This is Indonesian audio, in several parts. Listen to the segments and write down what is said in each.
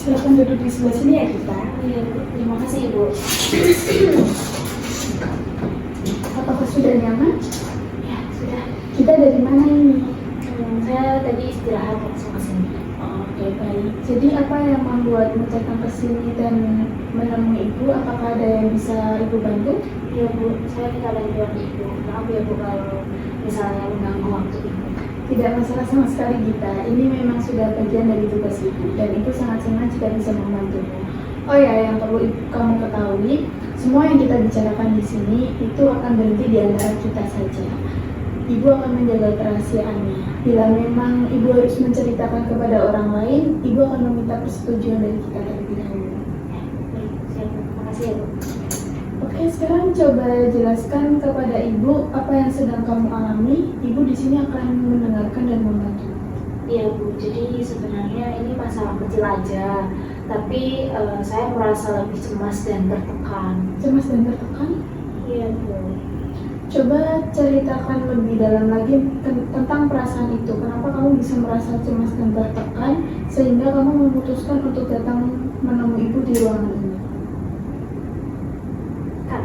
Silakan duduk di sebelah sini ya kita. Iya, Bu. Terima kasih, Ibu. Apakah sudah nyaman? Ya, sudah. Kita dari mana ini? Saya tadi istirahat langsung ke sini. Oke, baik. Jadi apa yang membuatmu datang ke sini dan menemui Ibu? Apakah ada yang bisa Ibu bantu? Iya, Bu. Saya minta bantuan Ibu. Maaf ya, Bu, kalau misalnya mengganggu waktu Ibu. Tidak masalah sama sekali Gita. Ini memang sudah bagian dari tugas Ibu dan Ibu sangat senang jika bisa membantumu. Oh ya, yang perlu kamu ketahui, semua yang kita bicarakan di sini itu akan berhenti di antara kita saja. Ibu akan menjaga kerahasiaannya. Bila memang Ibu harus menceritakan kepada orang lain, Ibu akan meminta persetujuan dari kita terlebih dahulu. Ya, baik. Siap, Bu. Terima kasih ya, Bu. Oke, sekarang coba jelaskan kepada Ibu apa yang sedang kamu alami. Ibu di sini akan mendengarkan dan membantu. Iya, Bu. Jadi sebenarnya ini masalah kecil aja. Tapi saya merasa lebih cemas dan tertekan. Cemas dan tertekan? Iya, Bu. Coba ceritakan lebih dalam lagi tentang perasaan itu. Kenapa kamu bisa merasa cemas dan tertekan sehingga kamu memutuskan untuk datang menemui Ibu di ruangan ini? Kan?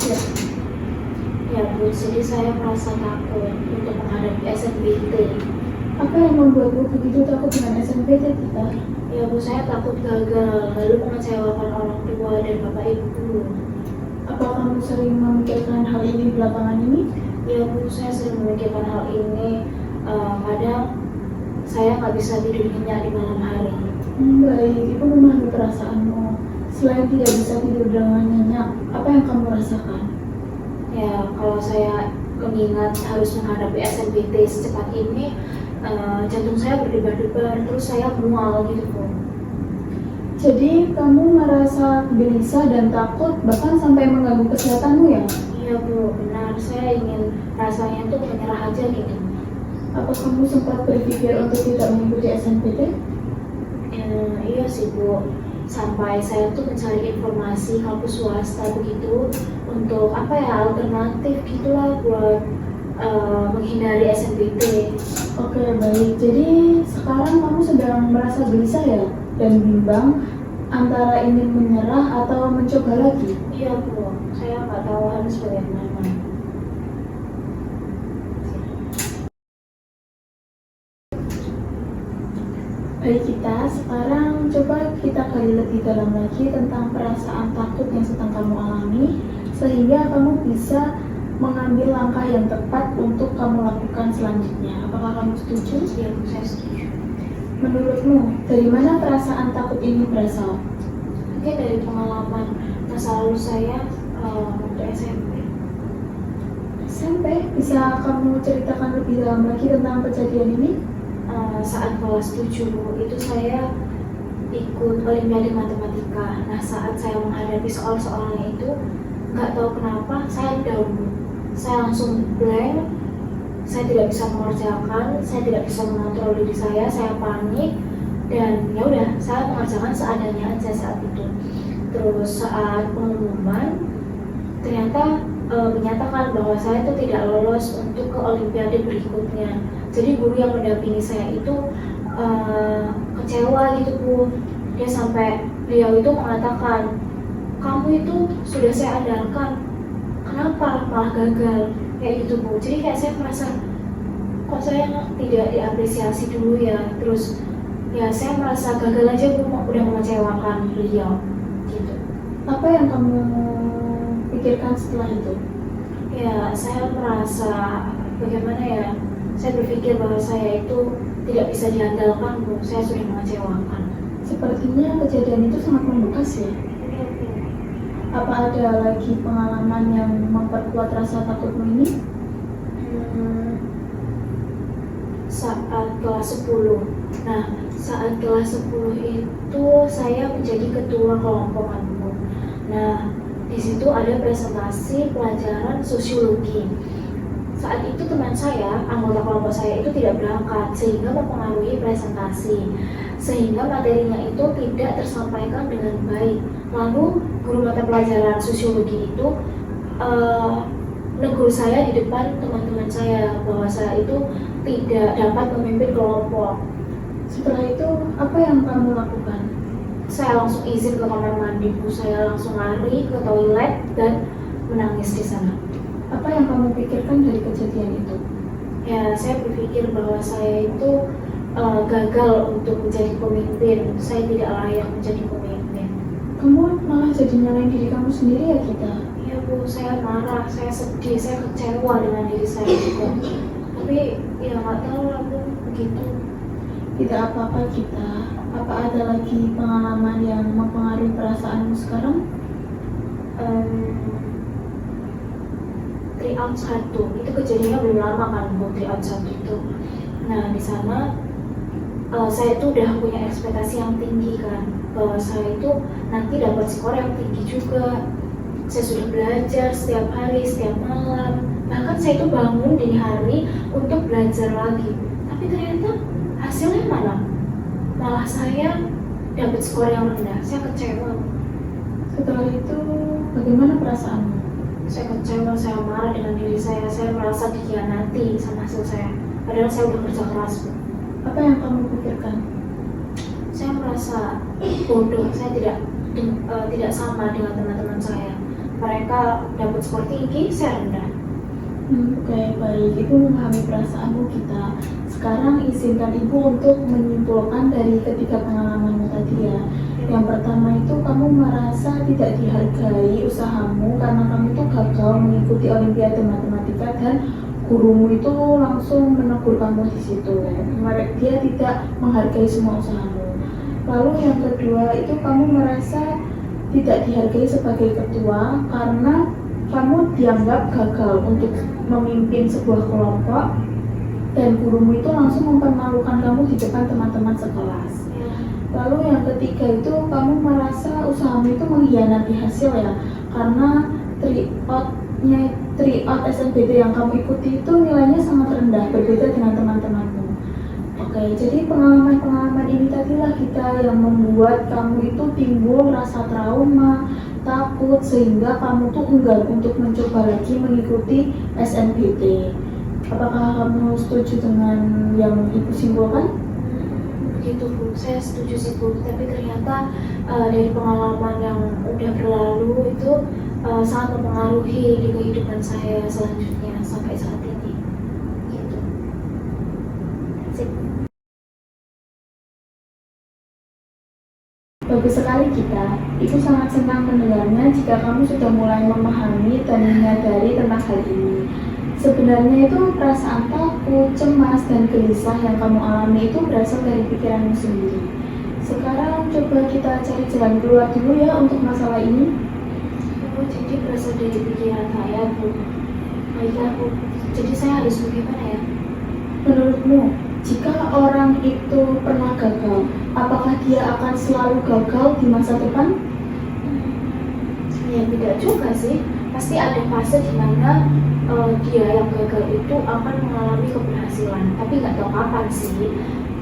Ya. Ya, Bu. Jadi saya merasa takut untuk menghadapi SNBT. Apa yang membuatmu begitu takut dengan SNPT kita? Ya, Bu, saya takut gagal, lalu mengecewakan orang tua dan bapak ibu. Apa kamu sering memikirkan hal ini belakangan ini? Ya, Bu, saya sering memikirkan hal ini. Kadang saya nggak bisa tidur nyenyak di malam hari. Baik, Ibu memahami perasaanmu. Selain tidak bisa tidur dengan nyenyak, apa yang kamu rasakan? Ya, kalau saya mengingat harus menghadapi SNBT secepat ini, jantung saya berdebar-debar, terus saya mual gitu, Bu. Jadi kamu merasa gelisah dan takut bahkan sampai mengganggu kesehatanmu ya? Iya, Bu, benar. Saya ingin rasanya tuh menyerah aja gitu. Apa kamu sempat berpikir untuk tidak mengikuti SNPT? Iya sih, Bu. Sampai saya tuh mencari informasi kampus swasta begitu untuk apa ya, alternatif gitulah buat menghindari SNBT. Oke, baik. Jadi sekarang kamu sedang merasa gelisah ya? Dan bimbang antara ingin menyerah atau mencoba lagi? Iya, Bu. Saya nggak tahu harus bagaimana. Baik kita, sekarang coba kita gali lebih dalam lagi tentang perasaan takut yang sedang kamu alami sehingga kamu bisa mengambil langkah yang tepat untuk kamu lakukan selanjutnya. Apakah kamu setuju? Iya, Bu, saya setuju. Menurutmu, dari mana perasaan takut ini berasal? Mungkin dari pengalaman masa lalu saya waktu SMP. SMP, bisa kamu ceritakan lebih dalam lagi tentang kejadian ini? Saat kelas 7, Bu, itu saya ikut Olimpiade Matematika. Nah, saat saya menghadapi soal-soalnya itu, nggak tahu kenapa saya down, Bu. Saya langsung blank, saya tidak bisa mengerjakan, saya tidak bisa mengontrol diri saya panik, dan ya udah, saya mengerjakan seadanya aja saat itu. Terus saat pengumuman, ternyata menyatakan bahwa saya itu tidak lolos untuk ke Olimpiade berikutnya. Jadi guru yang mendampingi saya itu kecewa gitu, Bu. Dia sampai beliau itu mengatakan, kamu itu sudah saya andalkan, kenapa malah gagal, kayak gitu, Bu. Jadi kayak saya merasa kok saya tidak diapresiasi dulu ya. Terus ya saya merasa gagal aja, Bu, udah mengecewakan beliau gitu. Apa yang kamu pikirkan setelah itu? Ya, saya merasa bagaimana ya, saya berpikir bahwa saya itu tidak bisa diandalkan, Bu. Saya sudah mengecewakan. Sepertinya kejadian itu sangat membekas ya. Apa ada lagi pengalaman yang memperkuat rasa takutmu ini? Saat kelas 10. Nah, saat kelas 10 itu saya menjadi ketua kelompok, Bu. Nah, di situ ada presentasi pelajaran sosiologi. Saat itu teman saya, anggota kelompok saya itu tidak berangkat sehingga mempengaruhi presentasi, sehingga materinya itu tidak tersampaikan dengan baik. Lalu guru mata pelajaran sosiologi itu negur saya di depan teman-teman saya bahwa saya itu tidak dapat memimpin kelompok. Setelah itu, apa yang kamu lakukan? Saya langsung izin ke kamar mandi, Bu. Saya langsung lari ke toilet dan menangis di sana. Apa yang kamu pikirkan dari kejadian itu? Ya, saya berpikir bahwa saya itu gagal untuk menjadi pemimpin. Saya tidak layak menjadi pemimpin. Kamu malah jadi nyalain diri kamu sendiri ya kita? Ya, Bu, saya marah, saya sedih, saya kecewa dengan diri saya juga. Tapi ya nggak tahu lah, Bu, begitu. Tidak apa-apa kita. Apa ada lagi pengalaman yang mempengaruhi perasaanmu sekarang? Tryout 1 itu kejadiannya belum lama kan, Bu, tryout 1 itu. Nah, di sana saya tuh udah punya ekspektasi yang tinggi kan, bahwa saya itu nanti dapat skor yang tinggi juga. Saya sudah belajar setiap hari, setiap malam, bahkan saya itu bangun dini hari untuk belajar lagi. Tapi ternyata hasilnya malah saya dapat skor yang rendah. Saya kecewa. Setelah itu, bagaimana perasaanmu? Saya kecewa, saya marah dengan diri saya merasa dikhianati sama hasil saya. Padahal saya udah kerja keras, Bu. Apa yang kamu pikirkan? Saya merasa bodoh, saya tidak sama dengan teman-teman saya. Mereka dapat skor tinggi, saya rendah. Oke, baik. Ibu memahami perasaanmu kita. Sekarang izinkan Ibu untuk menyimpulkan dari ketiga pengalamanmu tadi ya. Yang pertama itu kamu merasa tidak dihargai usahamu karena kamu itu gagal mengikuti Olimpiade Matematika dan gurumu itu langsung menegur kamu di situ. Dia tidak menghargai semua usahamu. Lalu yang kedua itu kamu merasa tidak dihargai sebagai ketua karena kamu dianggap gagal untuk memimpin sebuah kelompok dan gurumu itu langsung mempermalukan kamu di depan teman-teman sekelas. Lalu yang ketiga itu kamu merasa usahamu itu mengkhianati hasil ya, karena tryout SNBT yang kamu ikuti itu nilainya sangat rendah, berbeda dengan teman-temanmu. Oke, jadi pengalaman-pengalaman ini tadilah kita yang membuat kamu itu timbul rasa trauma, takut, sehingga kamu tuh enggan untuk mencoba lagi mengikuti SNBT. Apakah kamu setuju dengan yang Ibu simpulkan? Begitu, Bu, saya setuju sih, Bu. Tapi ternyata dari pengalaman yang udah berlalu itu sangat mempengaruhi di kehidupan saya selanjutnya sampai saat ini. Gitu. Sip. Bagus sekali kita. Ibu sangat senang mendengarnya jika kamu sudah mulai memahami dan menyadari tentang hal ini. Sebenarnya itu perasaan takut, cemas, dan gelisah yang kamu alami itu berasal dari pikiranmu sendiri. Sekarang coba kita cari jalan keluar dulu ya untuk masalah ini. Oh, jadi berasal dari pikiran saya, Bu. Baiklah, Bu. Jadi saya harus bagaimana ya? Menurutmu, jika orang itu pernah gagal, apakah dia akan selalu gagal di masa depan? Ya tidak juga sih. Pasti ada fase di mana dia yang gagal itu akan mengalami keberhasilan, tapi nggak tahu kapan sih.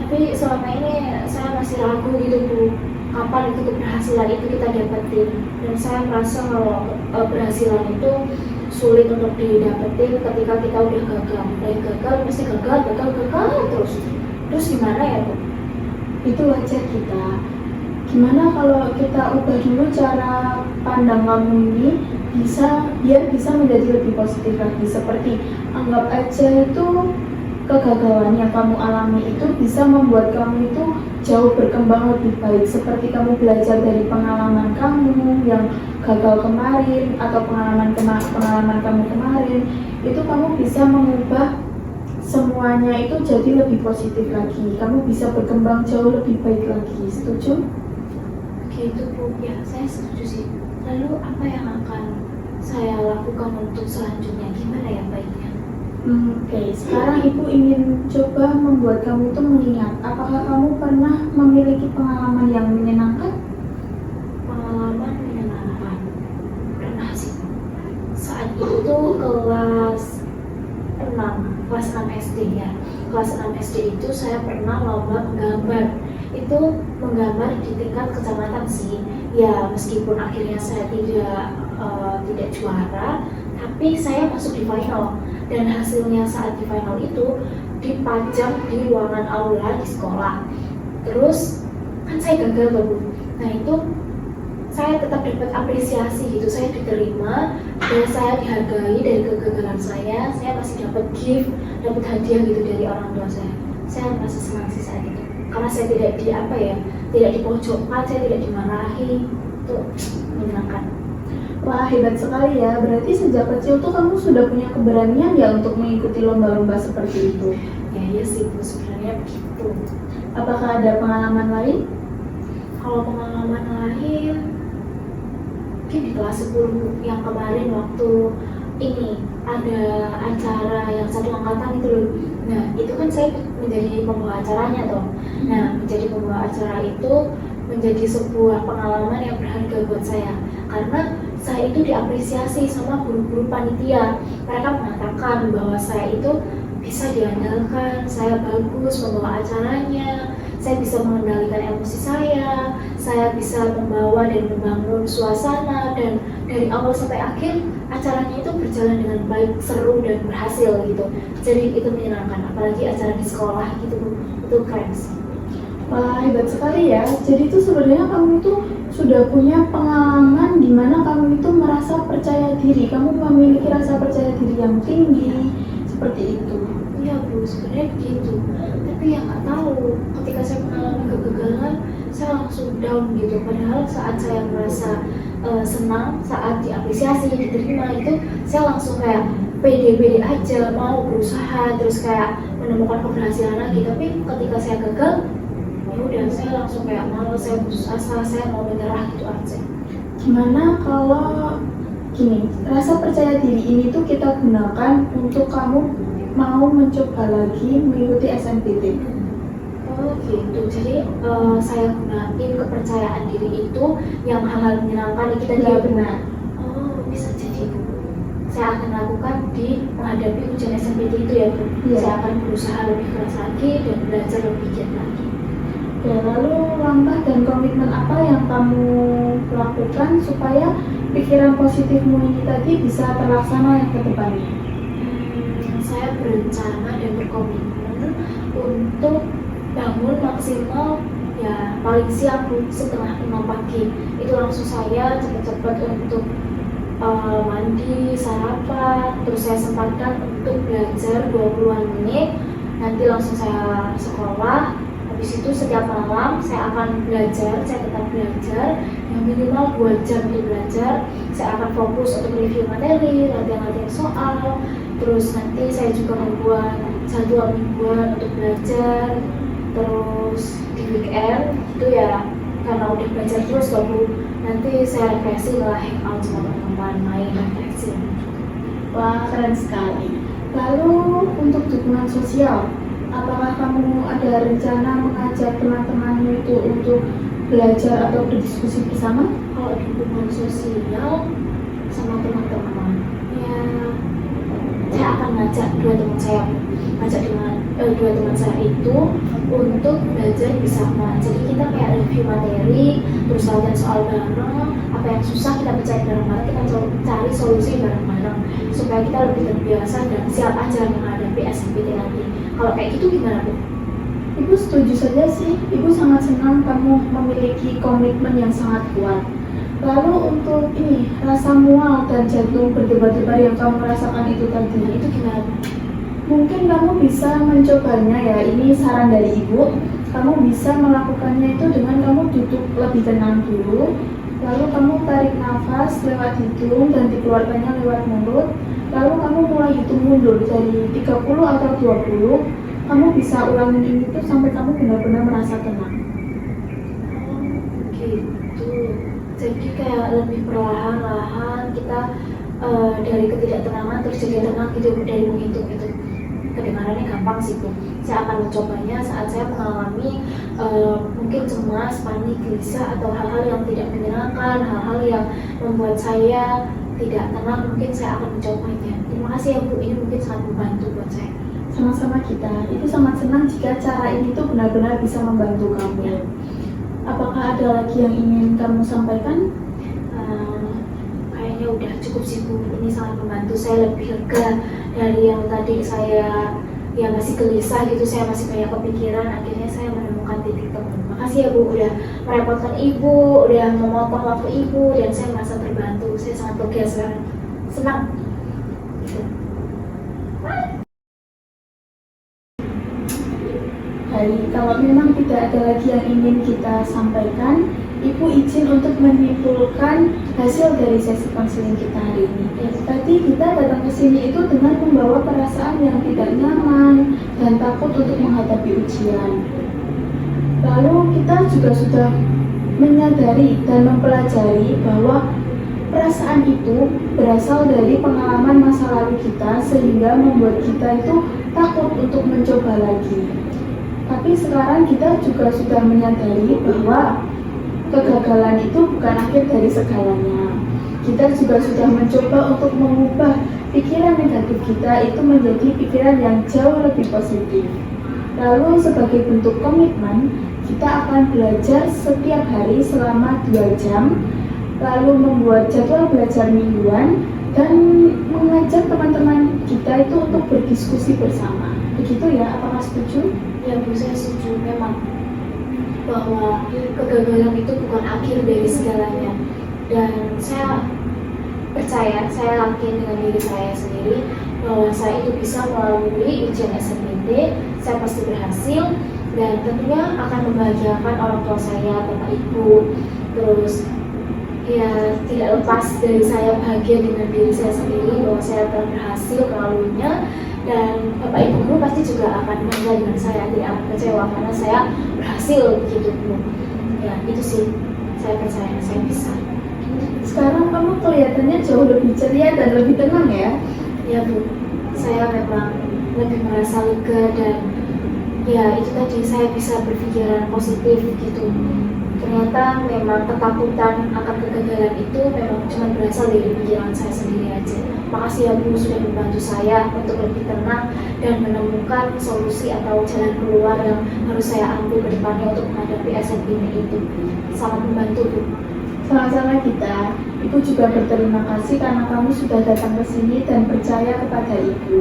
Tapi selama ini saya masih ragu gitu, Bu, kapan itu keberhasilan itu kita dapetin. Dan saya merasa kalau keberhasilan itu sulit untuk didapetin ketika kita udah gagal. Dari gagal pasti gagal terus gimana ya, Bu? Itu wajar kita. Gimana kalau kita ubah dulu cara pandang kamu ini biar bisa menjadi lebih positif lagi. Seperti anggap aja itu kegagalan yang kamu alami itu bisa membuat kamu itu jauh berkembang lebih baik. Seperti kamu belajar dari pengalaman kamu yang gagal kemarin atau pengalaman kamu kemarin, itu kamu bisa mengubah semuanya itu jadi lebih positif lagi. Kamu bisa berkembang jauh lebih baik lagi. Setuju? Gitu, Bu. Ya, saya setuju sih. Lalu apa yang akan saya lakukan untuk selanjutnya? Gimana ya baiknya? Oke, sekarang Ibu ingin coba membuat kamu itu mengingat, apakah kamu pernah memiliki pengalaman yang menyenangkan? Pengalaman menyenangkan. Pernah sih. Saat itu kelas 6 SD ya. Kelas 6 SD itu saya pernah lomba menggambar. Itu menggambar di tingkat kecamatan sih. Ya, meskipun akhirnya saya tidak juara, tapi saya masuk di final. Dan hasilnya saat di final itu dipajang di ruangan aula di sekolah. Terus kan saya gagal tuh Bu. Nah itu saya tetap dapat apresiasi gitu, saya diterima dan saya dihargai dari kegagalan saya masih dapat gift, dapat hadiah gitu dari orang tua saya merasa senang sih saat itu karena saya tidak tidak dipojokkan, saya tidak dimarahi, itu menyenangkan. Wah, hebat sekali ya. Berarti sejak kecil tuh kamu sudah punya keberanian ya untuk mengikuti lomba-lomba seperti itu. Ya iya sih Bu, sebenarnya begitu. Apakah ada pengalaman lain? Kalau pengalaman lain mungkin di kelas 10 yang kemarin waktu ini ada acara yang satu angkatan itu loh. Nah itu kan saya menjadi pembawa acaranya toh. Nah menjadi pembawa acara itu menjadi sebuah pengalaman yang berharga buat saya karena saya itu diapresiasi sama guru-guru panitia. Mereka mengatakan bahwa saya itu bisa diandalkan, saya bagus membawa acaranya, saya bisa mengendalikan emosi saya bisa membawa dan membangun suasana, dan dari awal sampai akhir acaranya itu berjalan dengan baik, seru dan berhasil gitu. Jadi itu menyenangkan, apalagi acara di sekolah gitu, itu keren sih. Wah, hebat sekali ya. Jadi itu sebenarnya kamu itu sudah punya pengalaman di mana kamu itu merasa percaya diri, kamu memiliki rasa percaya diri yang tinggi, seperti itu. Iya Bu, sebenarnya begitu. Tapi yang nggak tahu, ketika saya mengalami kegagalan, saya langsung down gitu. Padahal saat saya merasa senang, saat diapresiasi, diterima itu, saya langsung kayak pede-pede aja, mau berusaha, terus kayak menemukan keberhasilan lagi. Tapi ketika saya gagal, ya udah saya langsung kayak malas, saya putus asa, saya mau menyerah gitu aja. Gimana kalau gini, rasa percaya diri ini tuh kita gunakan untuk kamu mau mencoba lagi mengikuti SNMPTN. Oh gitu, jadi saya gunain kepercayaan diri itu yang hal-hal menyenangkan yang kita Iya benar. Oh bisa jadi Bu. Saya akan lakukan di menghadapi ujian SNMPTN itu ya Bu. Iya. Saya akan berusaha lebih keras lagi dan belajar lebih giat lagi. Ya, lalu langkah dan komitmen apa yang kamu lakukan supaya pikiran positifmu ini tadi bisa terlaksana yang ke depannya? Saya berencana dan berkomitmen untuk bangun maksimal ya paling siang setengah 5 pagi. Itu langsung saya cepat-cepat untuk mandi, sarapan, terus saya sempatkan untuk belajar 20-an menit. Nanti langsung saya sekolah. Habis itu setiap malam saya akan belajar, saya tetap belajar yang minimal 2 jam untuk belajar. Saya akan fokus untuk review materi, latihan-latihan soal. Terus nanti saya juga membuat jadwal mingguan untuk belajar. Terus di weekend itu ya karena udah belajar terus Bu, nanti saya refleksi lah, hangout sama teman-teman, main refleksi. Wah, keren sekali. Lalu untuk dukungan sosial, apakah kamu ada rencana mengajak teman-temanmu itu untuk belajar atau berdiskusi bersama? Kalau dukungan sosial sama teman-teman, ya saya akan ngajak dua teman saya itu untuk belajar bersama. Jadi kita kayak review materi, terus latihan soal bareng, apa yang susah kita pecahin bareng-bareng, kita cari solusi bareng-bareng supaya kita lebih terbiasa dan siap aja menghadapi SNMPTN nanti. Kalau kayak gitu gimana Bu? Ibu setuju saja sih. Ibu sangat senang kamu memiliki komitmen yang sangat kuat. Lalu untuk ini, rasa mual dan jantung berdebar-debar yang kamu rasakan itu tadi, Itu gimana Bu? mungkin kamu bisa mencobanya ya. Ini saran dari ibu. Kamu bisa melakukannya itu dengan kamu duduk lebih tenang dulu. Lalu kamu tarik nafas lewat hidung dan dikeluarkannya lewat mulut. Lalu kamu mulai hitung mundur dari 30 atau 20. Kamu bisa ulangin ini tuh sampai kamu benar-benar merasa tenang. Oh gitu. Jadi kayak lebih perlahan-lahan kita dari ketidaktenangan terus jadi tenang gitu dari menghitung itu. Kedengarannya gampang sih Bu. Saya akan mencobanya saat saya mengalami mungkin cemas, panik, gelisah atau hal-hal yang tidak menyenangkan, hal-hal yang membuat saya tidak tenang. Mungkin saya akan mencobanya. Terima kasih ya Bu, ini mungkin sangat membantu buat saya. Sama-sama kita. Ibu sangat senang jika cara ini tuh benar-benar bisa membantu kamu. Apakah ada lagi yang ingin kamu sampaikan? Kayaknya udah cukup sih Bu. Ini sangat membantu saya, lebih lega dari yang tadi saya ya masih gelisah gitu, saya masih banyak kepikiran. Akhirnya saya menemukan titik temu. Makasih ya Bu, udah merepotkan Ibu, udah memotong waktu Ibu, dan saya merasa terbantu. Saya sangat lega sekarang, senang gitu. Baik, kalau memang tidak ada lagi yang ingin kita sampaikan, Ibu izin untuk menyimpulkan hasil dari sesi konseling kita hari ini. Tadi kita datang ke sini itu dengan membawa perasaan yang tidak nyaman dan takut untuk menghadapi ujian. Lalu kita juga sudah menyadari dan mempelajari bahwa perasaan itu berasal dari pengalaman masa lalu kita sehingga membuat kita itu takut untuk mencoba lagi. Tapi sekarang kita juga sudah menyadari bahwa kegagalan itu bukan akhir dari segalanya. Kita juga sudah mencoba untuk mengubah pikiran negatif kita itu menjadi pikiran yang jauh lebih positif. Lalu sebagai bentuk komitmen, kita akan belajar setiap hari selama 2 jam, lalu membuat jadwal belajar mingguan, dan mengajak teman-teman kita itu untuk berdiskusi bersama. Begitu ya, apakah setuju? Ya Bu, saya setuju memang bahwa kegagalan itu bukan akhir dari segalanya, dan saya percaya, saya yakin dengan diri saya sendiri bahwa saya itu bisa melalui ujian SNMPT. Saya pasti berhasil dan tentunya akan membahagiakan orang tua saya, bapak ibu. Terus ya tidak lepas dari saya bahagia dengan diri saya sendiri bahwa saya telah berhasil melaluinya, dan bapak ibu guru pasti juga akan bangga dengan saya, tidak akan kecewa karena saya berhasil begitu Bu. Ya itu sih, saya percaya saya bisa. Sekarang kamu kelihatannya jauh lebih ceria dan lebih tenang ya. Ya Bu, saya memang lebih merasa lega, dan ya itu tadi saya bisa berpikiran positif gitu. Ternyata memang ketakutan akan kegagalan itu memang cuma berasal dari pikiran saya sendiri aja. Makasih ya Bu sudah membantu saya untuk lebih tenang dan menemukan solusi atau jalan keluar yang harus saya ambil ke depannya untuk menghadapi SNM itu. Sangat membantu Bu. Sama-sama kita. Ibu juga berterima kasih karena kamu sudah datang ke sini dan percaya kepada Ibu.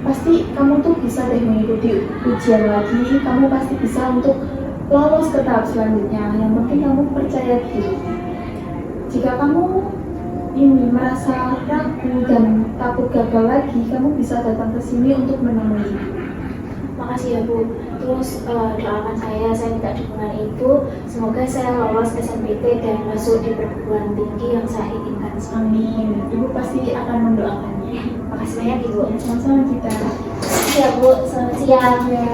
Pasti kamu tuh bisa deh mengikuti ujian lagi, kamu pasti bisa untuk lolos ke tahap selanjutnya. Yang penting kamu percaya diri. Jika kamu ini merasa ragu dan takut gagal lagi, kamu bisa datang ke sini untuk menemui Ibu. Makasih ya Bu. Terus doakan saya minta dukungan Ibu. Semoga saya lolos SNMPT dan masuk di perguruan tinggi yang saya inginkan. Amin. Ibu pasti akan mendoakannya. Makasih banyak Ibu. Sama-sama kita. Ya Bu, selamat siang. Ya.